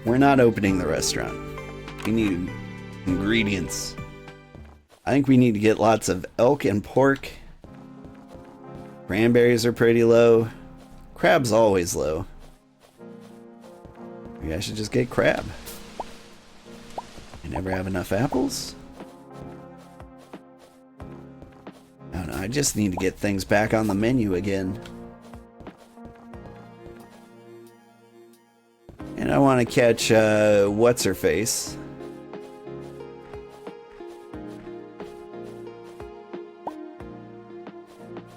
We're not opening the restaurant. We need ingredients. I think we need to get lots of elk and pork. Cranberries are pretty low. Crab's always low. Maybe I should just get crab. I never have enough apples. I don't know, I just need to get things back on the menu again. And I want to catch, what's-her-face.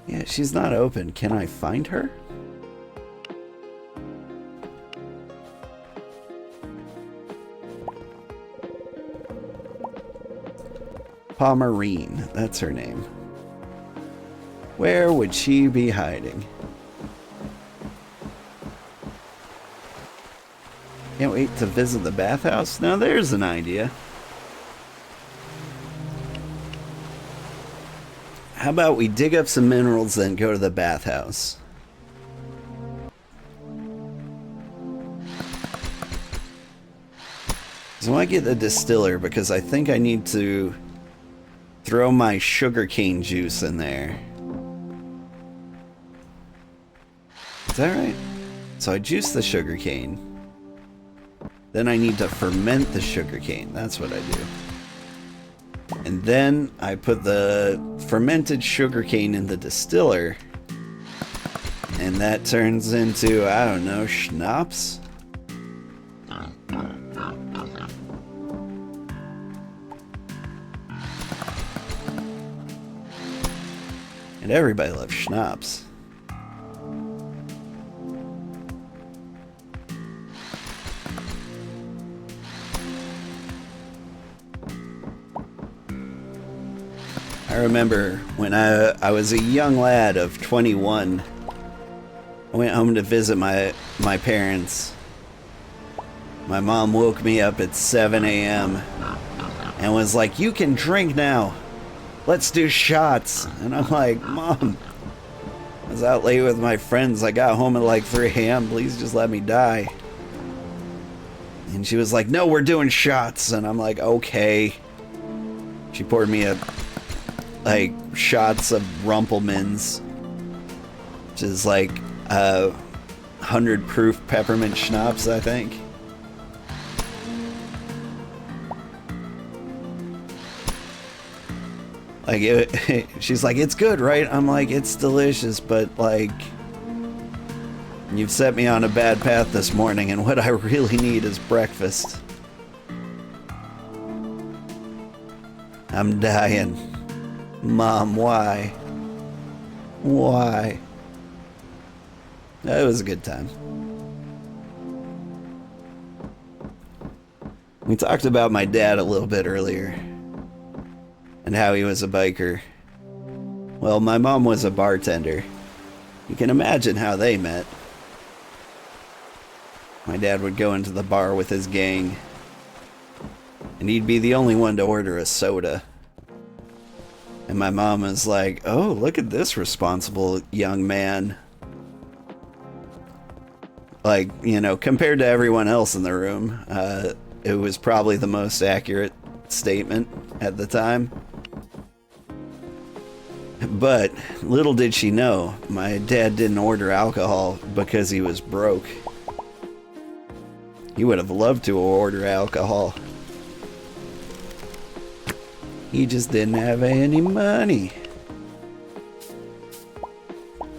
Yeah, she's not open. Can I find her? Pomerine, that's her name. Where would she be hiding? Can't wait to visit the bathhouse. Now there's an idea. How about we dig up some minerals, then go to the bathhouse? So I get the distiller because I think I need to throw my sugarcane juice in there. Is that right? So I juice the sugarcane. Then I need to ferment the sugarcane. That's what I do. And then I put the fermented sugarcane in the distiller. And that turns into, I don't know, schnapps? And everybody loves schnapps. I remember when I was a young lad of 21, I went home to visit my parents. My mom woke me up at 7 a.m. and was like, "You can drink now. Let's do shots." And I'm like, "Mom, I was out late with my friends. I got home at like 3 a.m. Please just let me die." And she was like, "No, we're doing shots." And I'm like, "Okay." She poured me like shots of Rumpelmans, which is like 100 proof peppermint schnapps, I think. Like, she's like, "It's good, right?" I'm like, "It's delicious, but like, you've set me on a bad path this morning, and what I really need is breakfast. I'm dying. Mom, why? Why?" It was a good time. We talked about my dad a little bit earlier and how he was a biker. Well, my mom was a bartender. You can imagine how they met. My dad would go into the bar with his gang, and he'd be the only one to order a soda. And my mom was like, "Oh, look at this responsible young man." Like, you know, compared to everyone else in the room, it was probably the most accurate statement at the time. But little did she know, my dad didn't order alcohol because he was broke. He would have loved to order alcohol. He just didn't have any money.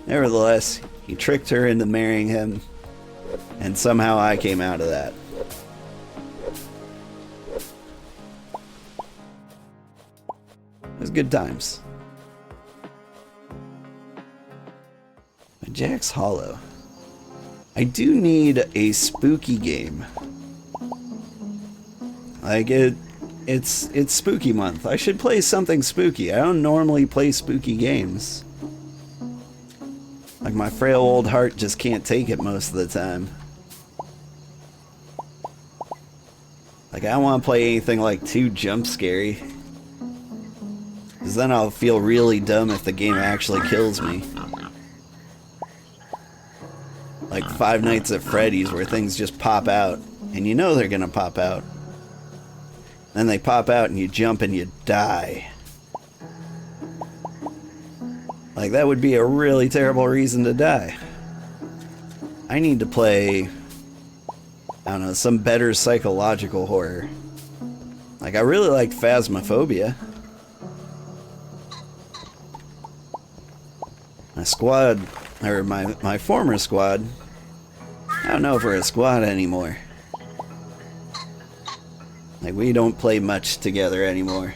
Nevertheless, he tricked her into marrying him, and somehow I came out of that. It was good times. But Jack's Hollow. I do need a spooky game. Like it's spooky month. I should play something spooky. I don't normally play spooky games. Like, my frail old heart just can't take it most of the time. Like, I don't want to play anything like too jump scary, because then I'll feel really dumb if the game actually kills me. Like Five Nights at Freddy's, where things just pop out and you know they're gonna pop out. Then they pop out and you jump and you die. Like, that would be a really terrible reason to die. I need to play, I don't know, some better psychological horror. Like, I really liked Phasmophobia. My squad, or my former squad, I don't know if we're a squad anymore. Like, we don't play much together anymore.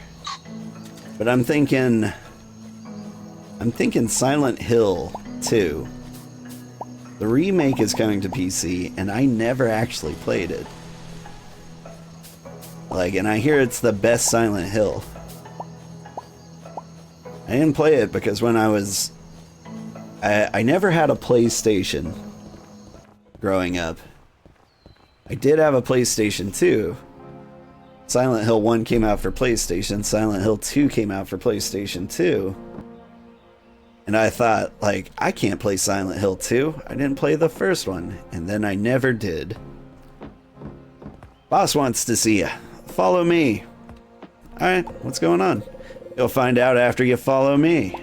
But I'm thinking Silent Hill 2. The remake is coming to PC, and I never actually played it. Like, and I hear it's the best Silent Hill. I didn't play it because when I was... I never had a PlayStation growing up. I did have a PlayStation 2. Silent Hill 1 came out for PlayStation. Silent Hill 2 came out for PlayStation 2. And I thought, like, I can't play Silent Hill 2. I didn't play the first one. And then I never did. Boss wants to see ya. Follow me. Alright, what's going on? You'll find out after you follow me.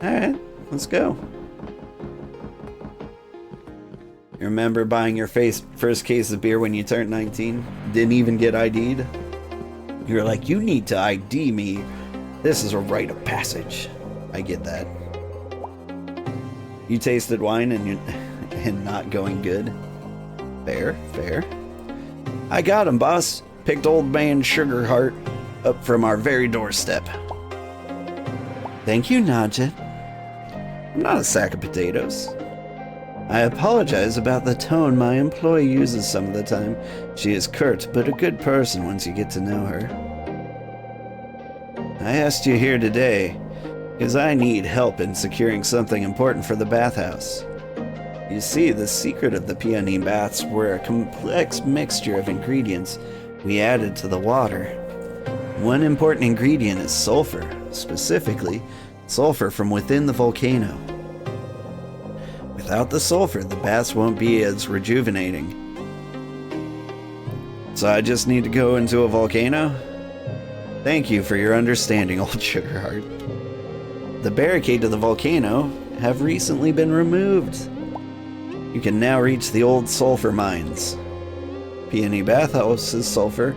Alright, let's go. You remember buying your first case of beer when you turned 19? Didn't even get ID'd? You were like, you need to ID me. This is a rite of passage. I get that. You tasted wine and not going good. Fair, fair. I got him, boss. Picked old man Sugarheart up from our very doorstep. Thank you, Nadja. I'm not a sack of potatoes. I apologize about the tone my employee uses some of the time. She is curt, but a good person once you get to know her. I asked you here today because I need help in securing something important for the bathhouse. You see, the secret of the peony baths were a complex mixture of ingredients we added to the water. One important ingredient is sulfur, specifically sulfur from within the volcano. Without the sulfur, the baths won't be as rejuvenating. So I just need to go into a volcano? Thank you for your understanding, old Sugarheart. The barricade to the volcano have recently been removed. You can now reach the old sulfur mines. Peony Bathhouse's sulfur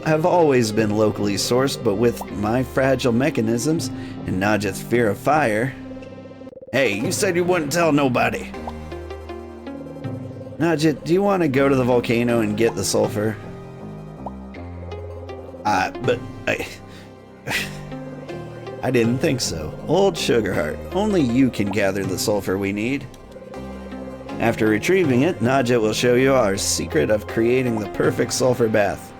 have always been locally sourced, but with my fragile mechanisms and Nadja's fear of fire... Hey, you said you wouldn't tell nobody. Nadja, do you want to go to the volcano and get the sulfur? But I didn't think so. Old Sugarheart, only you can gather the sulfur we need. After retrieving it, Nadja will show you our secret of creating the perfect sulfur bath.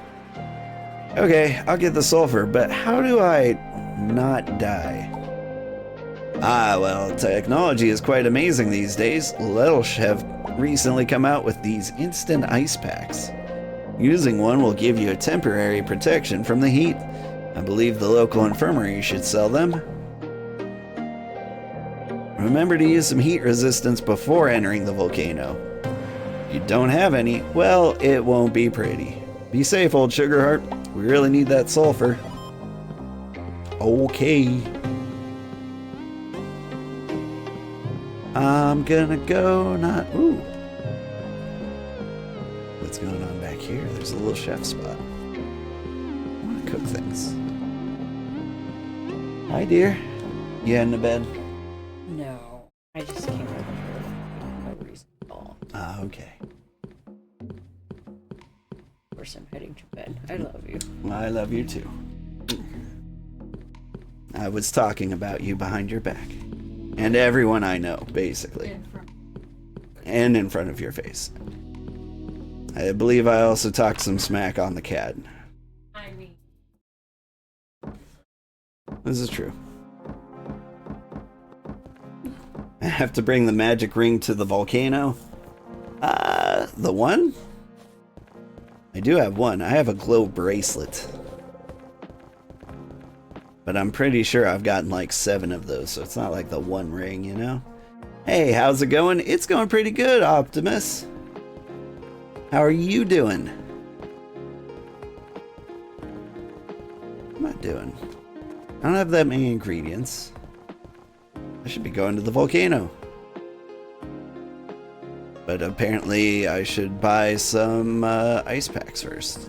Okay, I'll get the sulfur, but how do I not die? Well, technology is quite amazing these days. Let'll have recently come out with these instant ice packs. Using one will give you a temporary protection from the heat. I believe the local infirmary should sell them. Remember to use some heat resistance before entering the volcano. If you don't have any, well, it won't be pretty. Be safe, old Sugarheart. We really need that sulfur. Okay. I'm gonna go not... Ooh. What's going on back here? There's a little chef spot. I want to cook things. Hi, dear. You heading to bed? No. I just came over here for no reason at all. Okay. Of course, I'm heading to bed. I love you. I love you too. I was talking about you behind your back. And everyone I know, basically. And in front of your face. I believe I also talked some smack on the cat. I mean... This is true. I have to bring the magic ring to the volcano. The one? I do have one. I have a glow bracelet. But I'm pretty sure I've gotten like 7 of those, so it's not like the one ring, you know? Hey, how's it going? It's going pretty good, Optimus. How are you doing? What am I doing? I don't have that many ingredients. I should be going to the volcano. But apparently I should buy some ice packs first.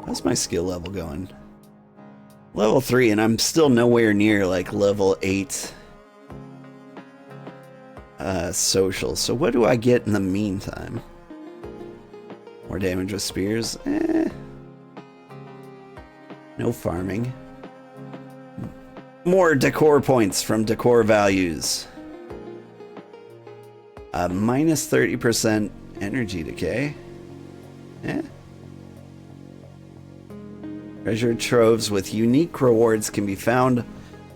How's my skill level going? Level 3, and I'm still nowhere near like level 8 social. So what do I get in the meantime? More damage with spears? No farming. More decor points from decor values. Minus 30% energy decay. Treasure troves with unique rewards can be found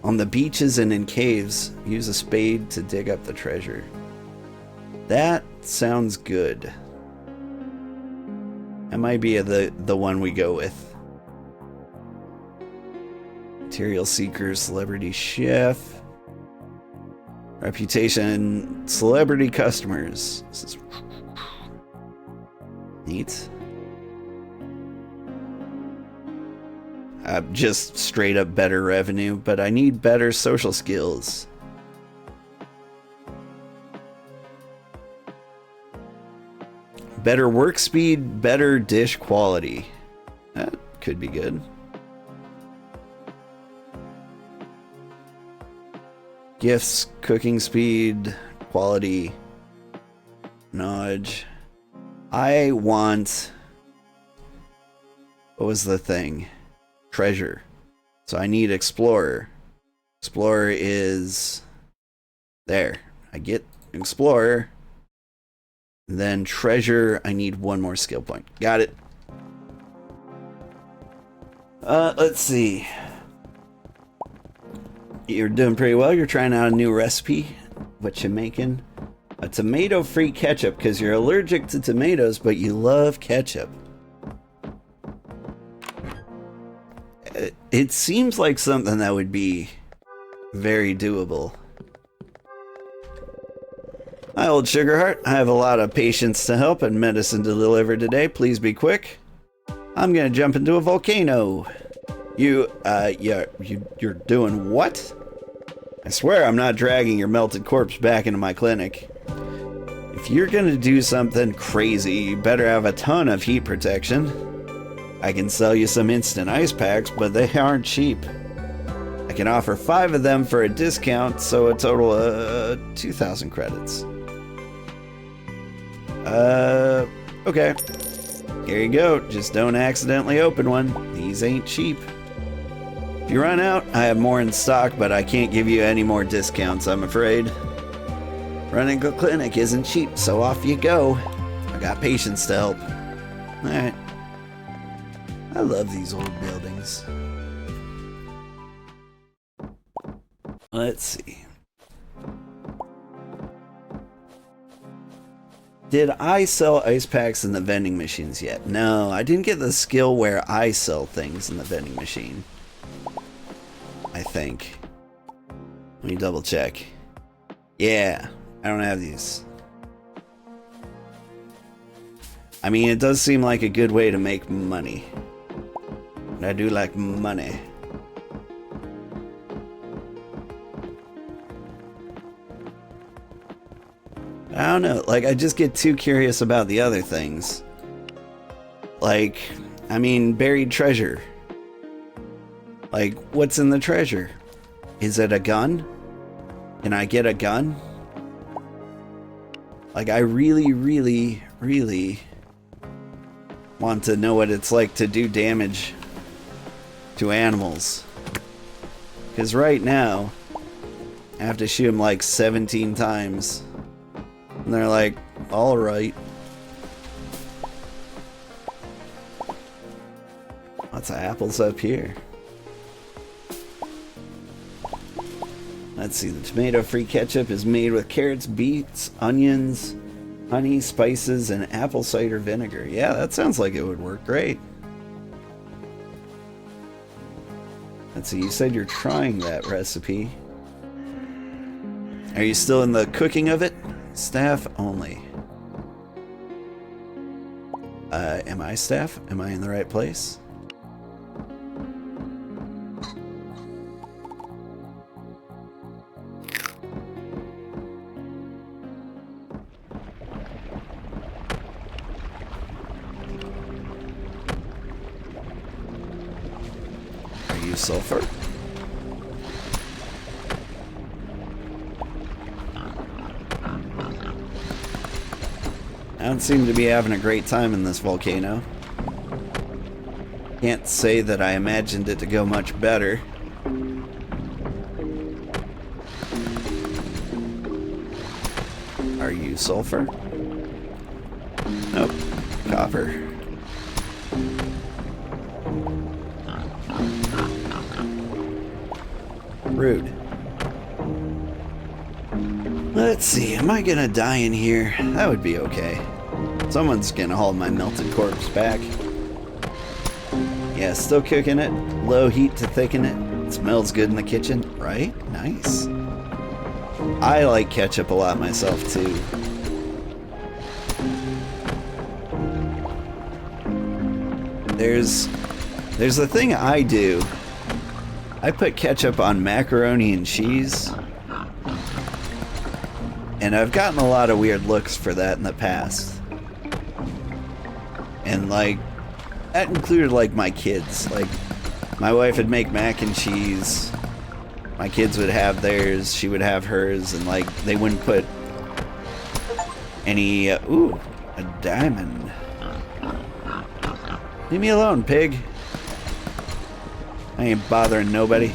on the beaches and in caves. Use a spade to dig up the treasure. That sounds good. That might be the one we go with. Material seeker, celebrity chef. Reputation, celebrity customers. This is neat. Just straight up better revenue, but I need better social skills. Better work speed, better dish quality. That could be good. Gifts, cooking speed, quality, knowledge. I want... What was the thing? Treasure. So I need explorer. Explorer is there. I get explorer. Then treasure, I need one more skill point. Got it. Let's see. You're doing pretty well. You're trying out a new recipe. What you making? A tomato-free ketchup because you're allergic to tomatoes, but you love ketchup. It seems like something that would be very doable. Hi, old Sugarheart. I have a lot of patients to help and medicine to deliver today. Please be quick. I'm gonna jump into a volcano. You're doing what? I swear I'm not dragging your melted corpse back into my clinic. If you're gonna do something crazy, you better have a ton of heat protection. I can sell you some instant ice packs, but they aren't cheap. I can offer 5 of them for a discount, so a total of 2,000 credits. Okay. Here you go. Just don't accidentally open one. These ain't cheap. If you run out, I have more in stock, but I can't give you any more discounts, I'm afraid. Running a clinic isn't cheap, so off you go. I got patients to help. Alright. I love these old buildings. Let's see. Did I sell ice packs in the vending machines yet? No, I didn't get the skill where I sell things in the vending machine. I think. Let me double check. Yeah, I don't have these. I mean, it does seem like a good way to make money. I do like money. I don't know, like I just get too curious about the other things. Like, I mean, buried treasure. Like, what's in the treasure? Is it a gun? Can I get a gun? Like, I really, really, really want to know what it's like to do damage to animals. Because right now, I have to shoot them like 17 times. And they're like, alright. Lots of apples up here. Let's see, the tomato-free ketchup is made with carrots, beets, onions, honey, spices, and apple cider vinegar. Yeah, that sounds like it would work great. Let's see, you said you're trying that recipe. Are you still in the cooking of it? Staff only. Am I staff? Am I in the right place? Are you sulfur? I don't seem to be having a great time in this volcano. Can't say that I imagined it to go much better. Are you sulfur? Nope. Copper. Rude. Let's see, am I gonna die in here? That would be okay. Someone's gonna haul my melted corpse back. Yeah, still cooking it. Low heat to thicken it. It smells good in the kitchen, right? Nice. I like ketchup a lot myself too. There's a thing I do. I put ketchup on macaroni and cheese. And I've gotten a lot of weird looks for that in the past. And like, that included like my kids. Like, my wife would make mac and cheese. My kids would have theirs, she would have hers, and like, they wouldn't put any, ooh, a diamond. Leave me alone, pig. I ain't bothering nobody.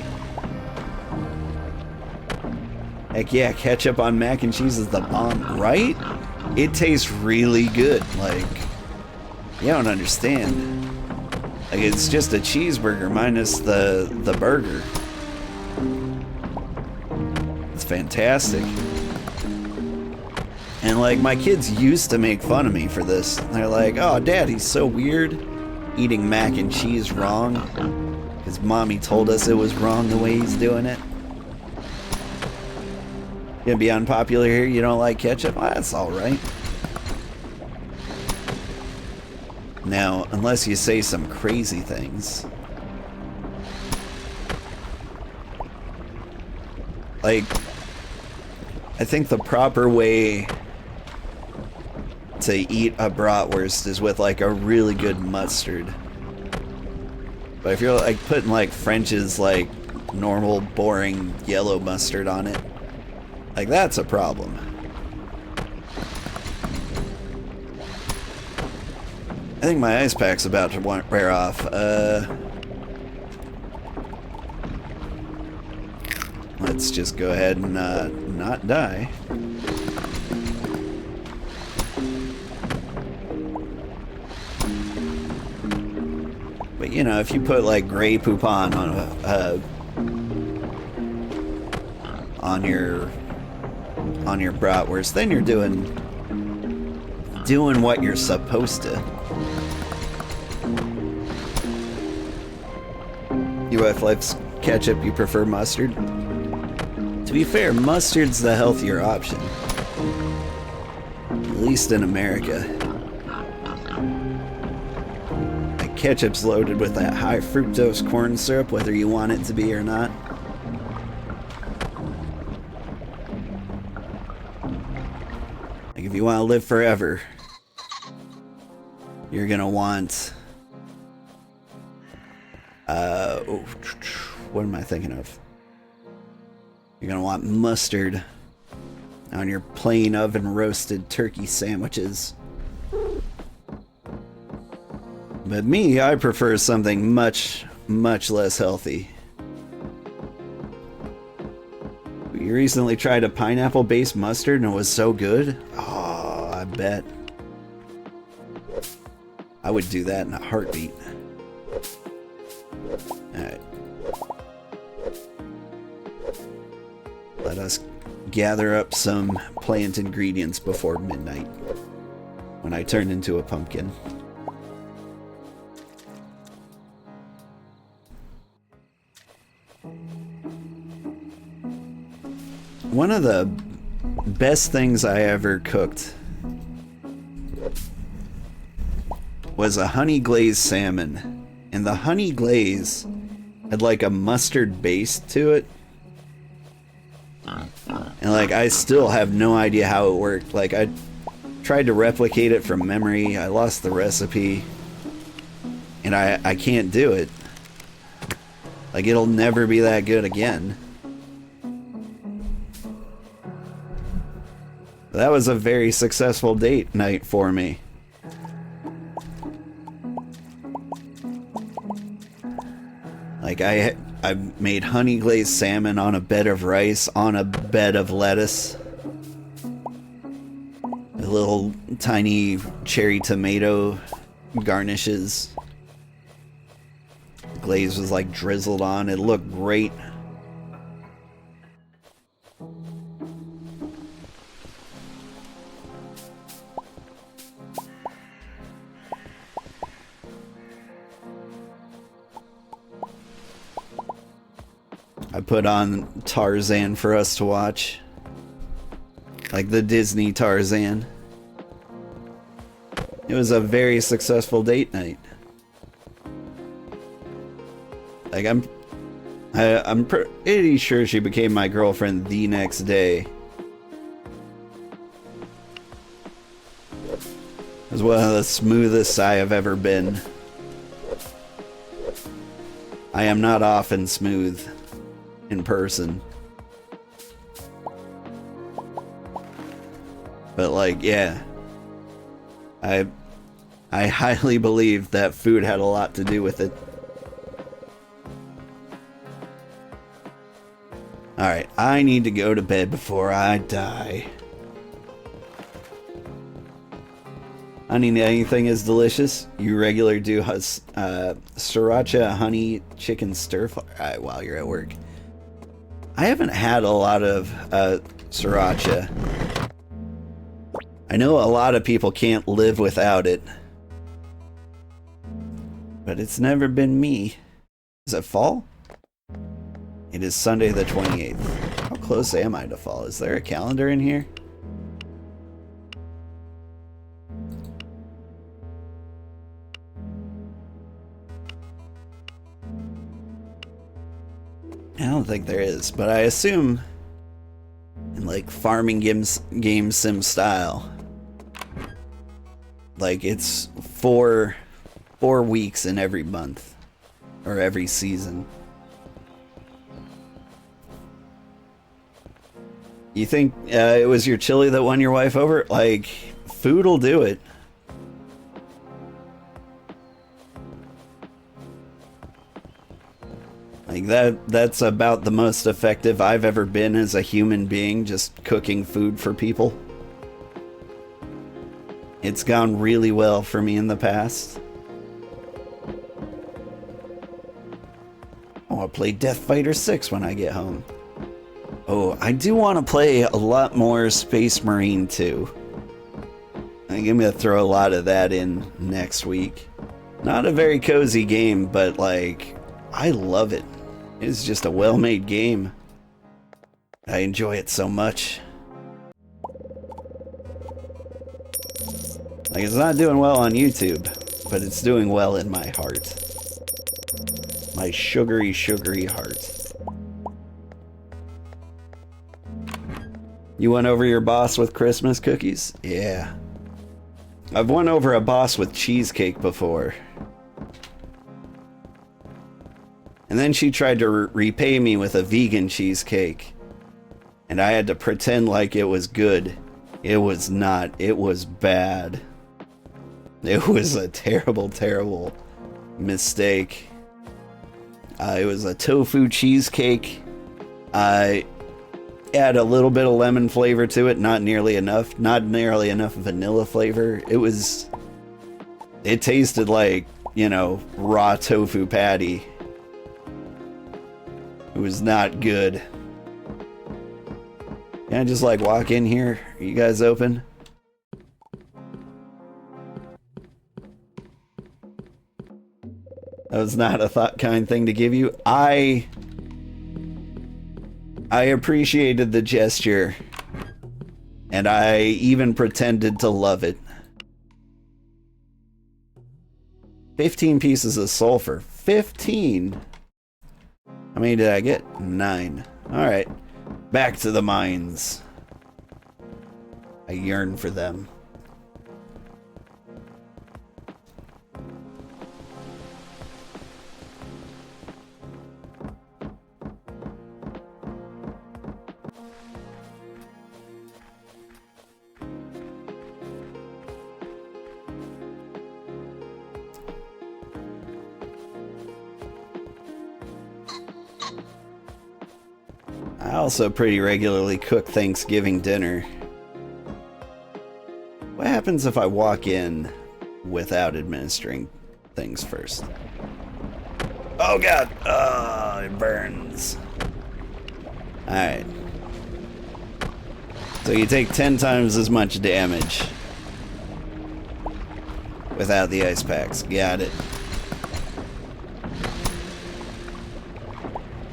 Heck yeah, ketchup on mac and cheese is the bomb, right? It tastes really good. Like, you don't understand. Like, it's just a cheeseburger minus the burger. It's fantastic. And like, my kids used to make fun of me for this. They're like, oh, Dad, he's so weird eating mac and cheese wrong. Because Mommy told us it was wrong the way he's doing it. Gonna be unpopular here, you don't like ketchup? Well, that's alright. Now, unless you say some crazy things. Like, I think the proper way to eat a bratwurst is with like a really good mustard. But if you're like putting like French's like normal boring yellow mustard on it, like, that's a problem. I think my ice pack's about to wear off. Let's just go ahead and not die. But you know, if you put like Grey Poupon on your bratwurst, then you're doing what you're supposed to. Your wife likes ketchup, you prefer mustard? To be fair, mustard's the healthier option. At least in America. Like, ketchup's loaded with that high fructose corn syrup, whether you want it to be or not. Like, if you want to live forever, you're gonna want what am I thinking of? You're gonna want mustard on your plain oven roasted turkey sandwiches. But me, I prefer something much, much less healthy. You recently tried a pineapple-based mustard and it was so good? Oh, I bet. I would do that in a heartbeat. Alright. Let us gather up some plant ingredients before midnight, when I turn into a pumpkin. One of the best things I ever cooked was a honey glazed salmon. And the honey glaze had like a mustard base to it. And like, I still have no idea how it worked. Like, I tried to replicate it from memory. I lost the recipe. And I can't do it. Like, it'll never be that good again. That was a very successful date night for me. Like, I made honey glazed salmon on a bed of rice, on a bed of lettuce. Little tiny cherry tomato garnishes. The glaze was like drizzled on. It looked great. I put on Tarzan for us to watch. Like the Disney Tarzan. It was a very successful date night. Like I'm pretty sure she became my girlfriend the next day. It was one of the smoothest I have ever been. I am not often smooth in person. But like, yeah. I highly believe that food had a lot to do with it. Alright, I need to go to bed before I die. Honey, anything is delicious. You regular do sriracha honey chicken stir fry while you're at work. I haven't had a lot of sriracha. I know a lot of people can't live without it. But it's never been me. Is it fall? It is Sunday the 28th. How close am I to fall? Is there a calendar in here? I don't think there is, but I assume in like farming game sim style, like it's four weeks in every month or every season. You think it was your chili that won your wife over? Like, food will do it. Like that's about the most effective I've ever been as a human being, just cooking food for people. It's gone really well for me in the past. I want to play Death Fighter 6 when I get home. Oh, I do want to play a lot more Space Marine 2. I think I'm going to throw a lot of that in next week. Not a very cozy game, but like, I love it. It's just a well-made game. I enjoy it so much. Like, it's not doing well on YouTube, but it's doing well in my heart. My sugary, sugary heart. You won over your boss with Christmas cookies? Yeah. I've won over a boss with cheesecake before. And then she tried to repay me with a vegan cheesecake. And I had to pretend like it was good. It was not. It was bad. It was a terrible, terrible mistake. It was a tofu cheesecake. I add a little bit of lemon flavor to it. Not nearly enough. Not nearly enough vanilla flavor. It tasted like, you know, raw tofu patty. It was not good. Can I just like walk in here? Are you guys open? That was not a kind thing to give you. I appreciated the gesture, And I even pretended to love it. 15 pieces of sulfur. 15? How many did I get? 9. Alright. Back to the mines. I yearn for them. I also pretty regularly cook Thanksgiving dinner. What happens if I walk in without administering things first? Oh god! Oh, it burns. Alright. So you take 10 times as much damage without the ice packs. Got it.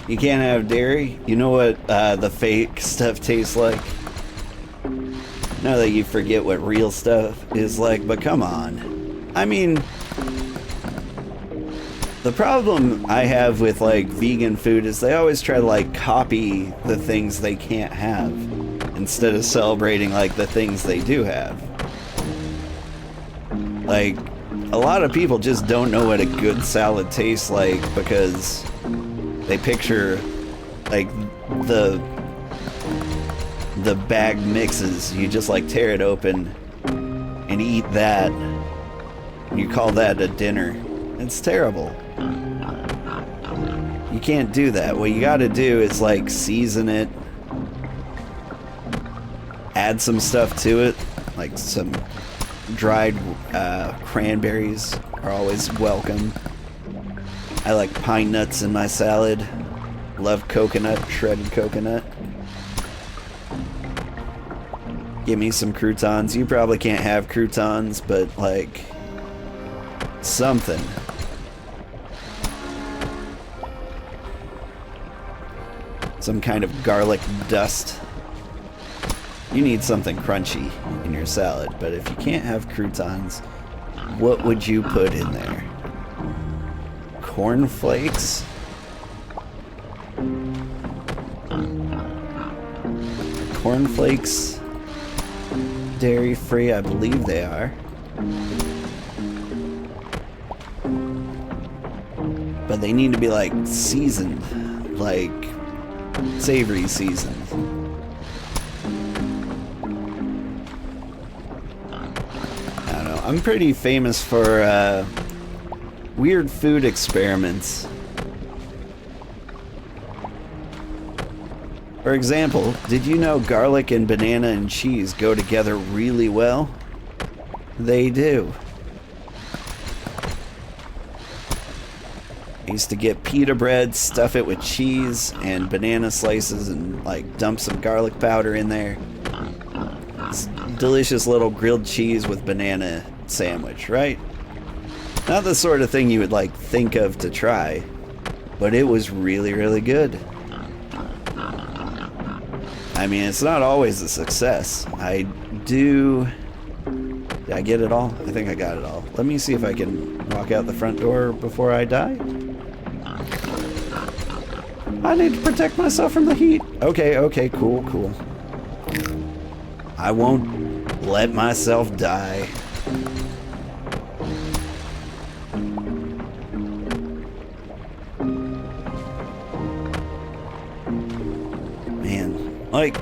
You can't have dairy? You know what the fake stuff tastes like? Now that you forget what real stuff is like, but come on. I mean, the problem I have with like vegan food is they always try to like copy the things they can't have instead of celebrating like the things they do have. Like, a lot of people just don't know what a good salad tastes like because they picture like the bag mixes. You just like tear it open and eat that. You call that a dinner. It's terrible. You can't do that. What you gotta do is like season it, add some stuff to it, like some dried cranberries are always welcome. I like pine nuts in my salad. Love coconut, shredded coconut. Give me some croutons. You probably can't have croutons, but like something. Some kind of garlic dust. You need something crunchy in your salad, but if you can't have croutons, what would you put in there? Cornflakes? Cornflakes, dairy free, I believe they are. But they need to be like seasoned, like savory seasoned. I don't know. I'm pretty famous for weird food experiments. For example, did you know garlic and banana and cheese go together really well? They do. I used to get pita bread, stuff it with cheese and banana slices and like dump some garlic powder in there. It's delicious little grilled cheese with banana sandwich, right? Not the sort of thing you would like think of to try, but it was really, really good. I mean, it's not always a success. Did I get it all? I think I got it all. Let me see if I can walk out the front door before I die. I need to protect myself from the heat. Okay, cool. I won't let myself die. Like,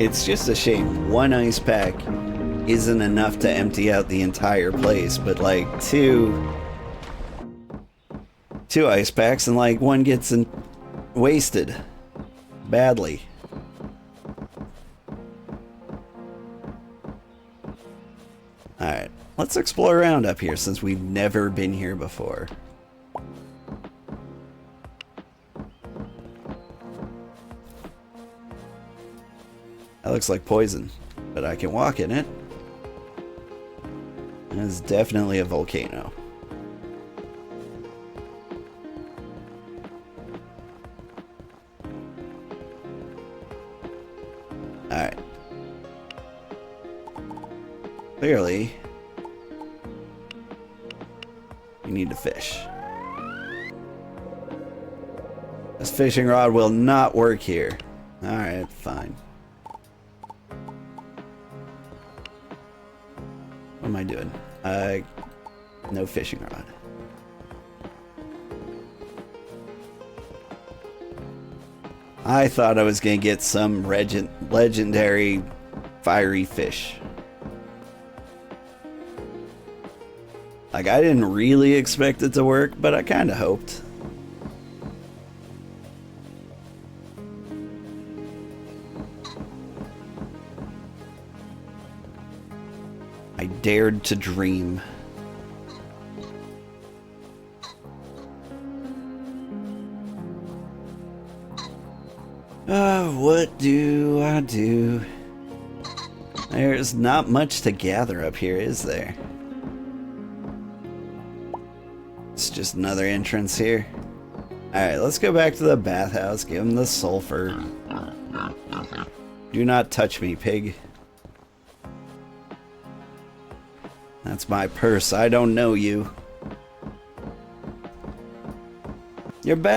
it's just a shame. One ice pack isn't enough to empty out the entire place, but like two ice packs and like one gets wasted badly. Alright, let's explore around up here since we've never been here before. That looks like poison, but I can walk in it. And it's definitely a volcano. Alright. Clearly, you need to fish. This fishing rod will not work here. Alright, fine. What am I doing? No fishing rod. I thought I was gonna get some legendary fiery fish. Like, I didn't really expect it to work, but I kinda hoped. I dared to dream. What do I do? There's not much to gather up here, is there? It's just another entrance here. Alright, let's go back to the bathhouse, give him the sulfur. Do not touch me, pig. That's my purse, I don't know you. You're back.